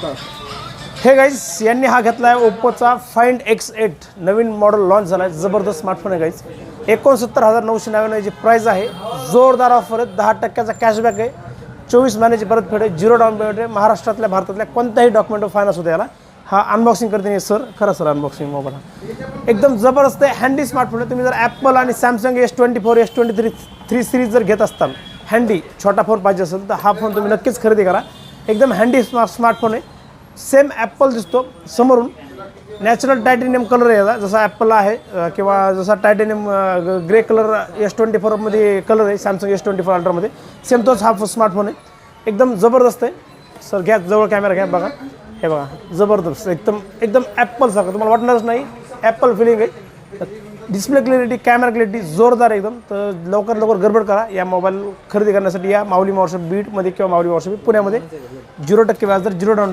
हे गाईज यांनी हा घेतला आहे ओप्पोचा फाइंड X8 नवीन मॉडेल लॉन्च झाला आहे. जबरदस्त स्मार्टफोन आहे गाईज. 69,999ची प्राईस आहे. जोरदार ऑफर आहे. 10% कॅशबॅक आहे. 24 महिन्याची परतफेड आहे. 0 डाऊन पेमेंट आहे. महाराष्ट्रातल्या भारतातल्या कोणत्याही डॉक्युमेंटवर फायनान्स होते याला. हा अनबॉक्सिंग करते नाही सर. खरं सर अनबॉक्सिंग मोबाईल हा एकदम जबरदस्त आहे. हँडी स्मार्टफोन आहे. तुम्ही जर ॲपल आणि सॅमसंग S24 S23 3 सिरीज जर घेत असताल हँडी छोटा फोन पाहिजे असेल तर हा फोन तुम्ही नक्कीच खरेदी करा. एकदम हँडी स्मार्टफोन आहे. सेम ॲपल दिसतो समोरून. नॅचरल टायटेनियम कलर आहे याचा जसा ॲपलला आहे किंवा जसा टायटेनियम ग्रे कलर S24मध्ये कलर आहे सॅमसंग S24 अल्ट्रामध्ये सेम तोच हा स्मार्टफोन आहे. एकदम जबरदस्त आहे. सर घ्या जवळ कॅमेरा घ्या बघा. हे बघा जबरदस्त एकदम ॲपलसारखं तुम्हाला वाटणारच नाही. ॲपल फिलिंग आहे. डिस्प्ले क्लॅरिटी कॅमेरा क्लॅरिटी जोरदार एकदम. तर लवकर गडबड करा. या मोबाईल खरेदी करण्यासाठी या माऊली वर्कशॉप बीडमध्ये किंवा माऊली वर्कशॉप पुण्यामध्ये 0% व्याजदर 0 डाऊन